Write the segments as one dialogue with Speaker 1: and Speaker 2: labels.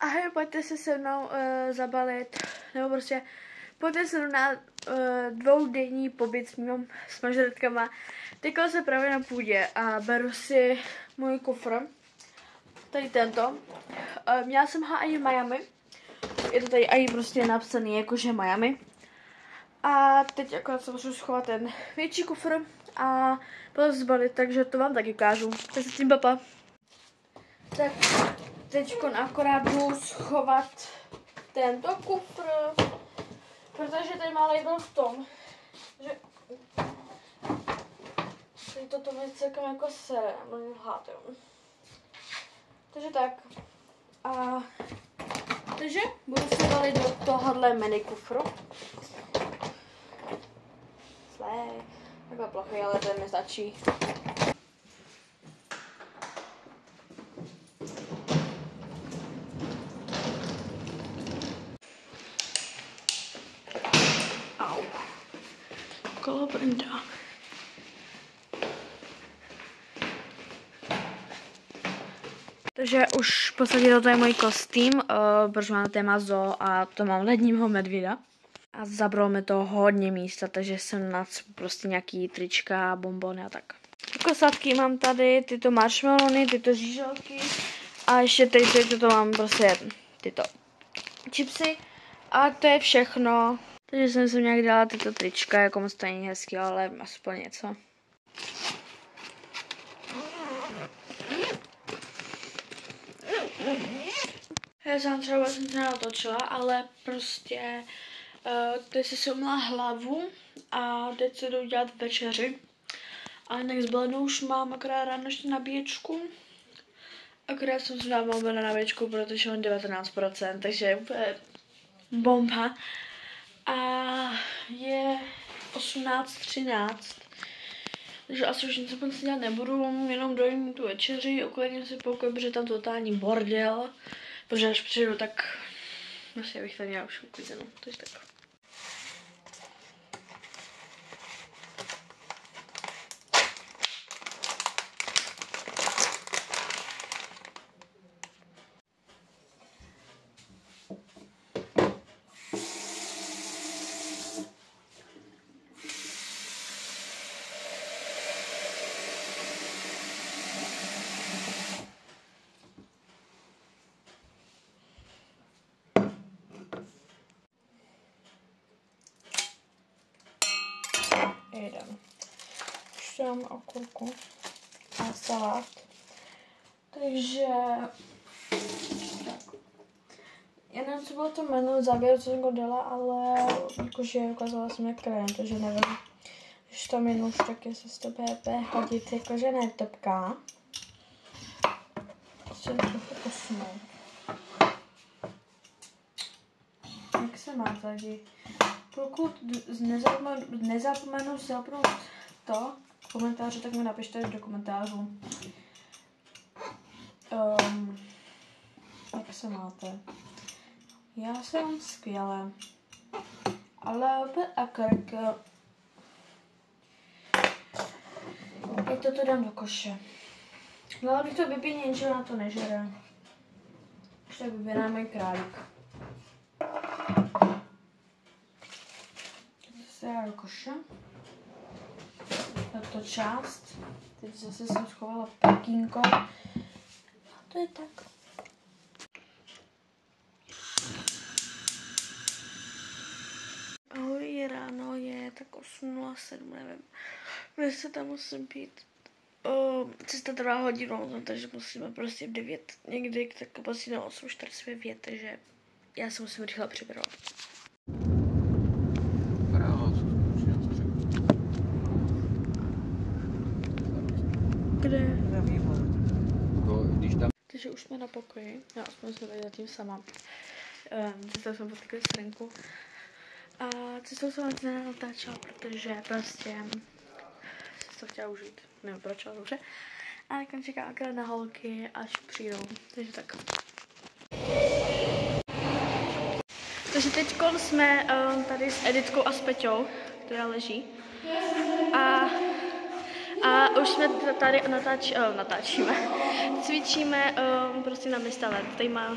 Speaker 1: Ahoj, pojďte se mnou zabalit, nebo prostě pojďte se mnou na dvoudenní pobyt s mažoretkama. Teďko se právě na půdě a beru si můj kufr, tady tento. Měla jsem ho i v Miami, je to tady i prostě napsaný jakože Miami. A teď akorát se můžu schovat ten větší kufr a potom zbalit, takže to vám taky ukážu. Tak se tím papa. Tak teďko akorát jdu schovat tento kufr, protože ten malej byl v tom, že tady toto mi celkem jako sere, budu lhát, jo. Takže tak. Takže budu se valit do tohohle mini kufru. Takhle plochy, ale ten mi stačí. Au. Kolobrnda. Takže už posadil to je můj kostým, protože mám téma zoo a to mám ledního medvěda. A zabralo mi to hodně místa, takže jsem na prostě nějaký trička, bonbony a tak. Jako sladký mám tady tyto marshmallowny, tyto žíželky a ještě tady toto mám prostě tyto chipsy a to je všechno. Takže jsem si nějak dala tyto trička, jako moc to není hezký, ale aspoň něco. Já jsem třeba jsem se natočila, ale prostě teď si umyla hlavu a teď se jdu dělat večeři. A jinak z Blenu už mám akorát ráno ještě nabíječku. Akorát jsem si dala mobil na nabíječku, protože mám 19%, takže je úplně bomba. A je 18:13. Takže asi už nic moc dělat nebudu, jenom dojím tu večeři, uklidím si pokoj, protože tam totální bordel. Protože až přijdu, tak asi bych tam měla už uklizenou, takže tak. Jedem. Už mám okurku a salát. Takže tak. Já nevím, co bylo to menu záběru, co jsem ho dala, ale jakože ukázala jsem jak krém, takže nevím. Když to minus, tak jestli se to bude hodit, jakože ne topká. Chci trochu posunout. Jak se má tady? Pokud nezapomenu zapnout to komentáře, tak mi napište do komentářů. Jak se máte? Já jsem skvěle. Ale opět a krk. Jak toto dám do koše. No, když to vypíně, ničeho na to nežere. Už tak vybíráme králík. Do koše. Tato část. Teď zase jsem schovala pekínko. A to je tak. Ahoj, je ráno, je tak 8:07, nevím. Když se tam musím pít. Cesta trvá hodinu, takže musíme prostě v 9 někdy, tak prostě na 8:45, takže já se musím rychle připravovat. Kde? Takže už jsme na pokoji, já aspoň jsem tady zatím sama. Cestou jsem potkala srnku. A cestou jsem nic nenatáčela, protože prostě jsem to chtěla užít. Nevím proč, ale dobře. A teď čekám akorát na holky, až přijdou. Takže tak. Takže teď jsme A už jsme tady natáčíme. Cvičíme prostě na Mistale. Tady má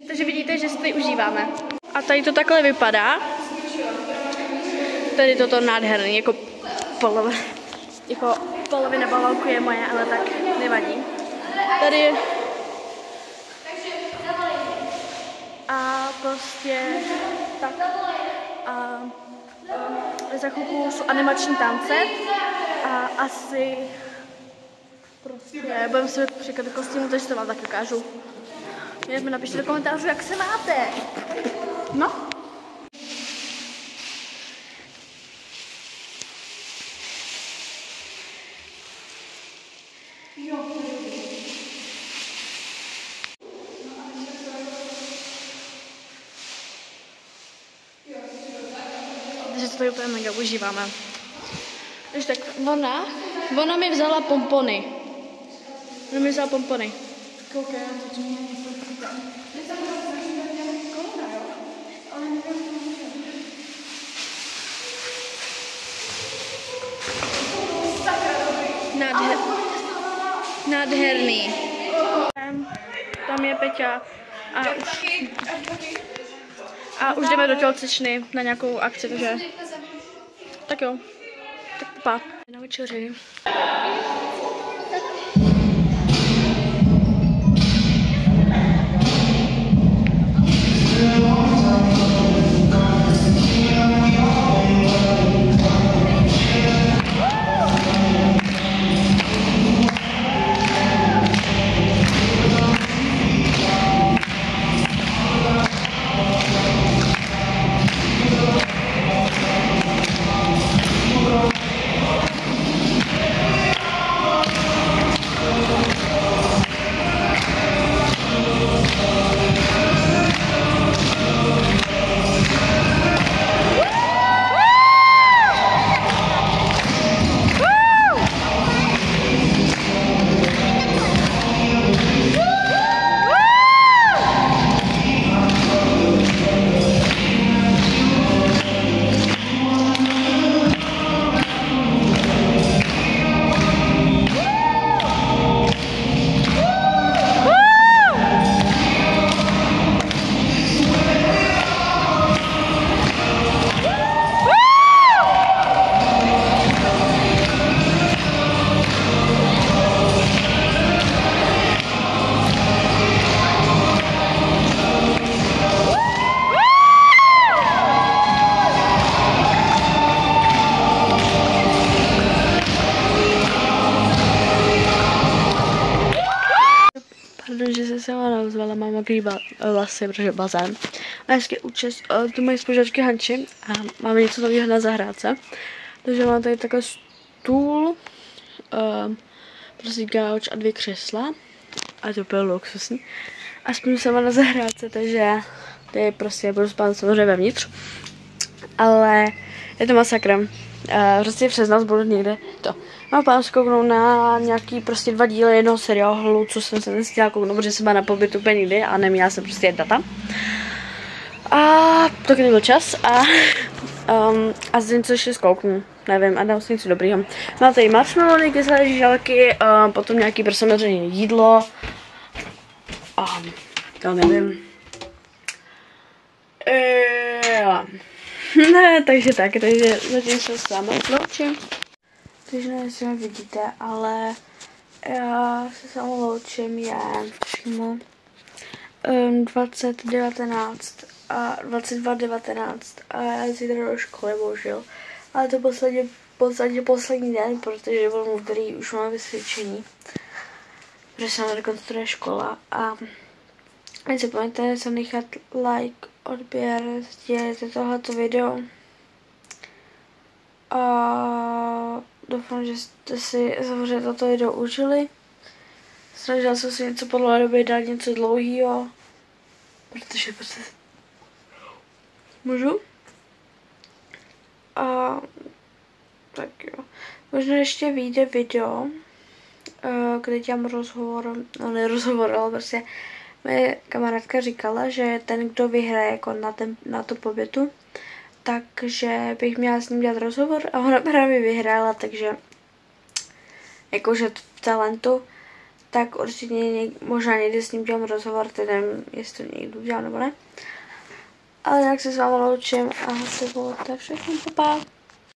Speaker 1: takže vidíte, že si tady užíváme. A tady to takhle vypadá. Tady toto nádherný, jako polovina balónku je moje, ale tak nevadí. Tady a prostě tak a za chvilku jsou animační tance a asi prostě budeme se příklad kostýmu, takže to vám taky ukážu. Mě mi napište do komentářů, jak se máte. No. Takže to tady úplně mega užíváme. Takže tak ona mi vzala pompony. Ona mi vzala pompony. Koukej, to mě nádherný. Tam je Peťa a už jdeme do tělocvičny na nějakou akci, takže tak jo, tak pa. Na večeři. Že se sama nazvala, mám mokrý vlasy, protože bazén. A hezky účest, tu mají spolužačky Hanči a máme něco nového na zahrádce. Takže mám tady takový stůl, prostě gauč a 2 křesla. A to bylo luxusní. A spím sama na zahrádce, takže tady prostě budu spát samozřejmě vevnitř. Ale je to masakr. Prostě přes nás budu někde to. Mám plán zkouknout na nějaký prostě 2 díly jednoho seriálu, co jsem se nestihla kouknout, protože jsem byla na pobytu úplně nikdy a neměla jsem prostě jet data. A taky nebyl čas a z něco ještě zkouknu, nevím, a dám si něco dobrýho. Mám tady marshmallowy, kyselé žížalky, potom nějaký prostě samozřejmě jídlo. To nevím. Ne, takže zatím se s vámi loučím. Takže nevím, jestli mě vidíte, ale já se s vámi loučím přímo 2019 a 22:19 a já zítra do školy bohužel. Ale to poslední den, protože byl v úterý už mám vysvědčení. Protože se nám rekonstruuje škola a nezapomeňte se nechat like, odběr, sdílejte tohleto video. A doufám, že jste si samozřejmě toto video užili. Snažila jsem si něco podle doby dát něco dlouhýho, protože prostě můžu. A tak jo. Možná ještě vyjde video, kde dělám rozhovor, no ne rozhovor, ale prostě moje kamarádka říkala, že ten, kdo vyhraje jako na tu pobytu, takže bych měla s ním dělat rozhovor a ona právě vyhrála, takže jakože v talentu, tak určitě možná někdy s ním dělám rozhovor, tedy nevím, jestli to někdo udělal nebo ne. Ale jinak se s vámi loučím a to bylo tak všechno, papa.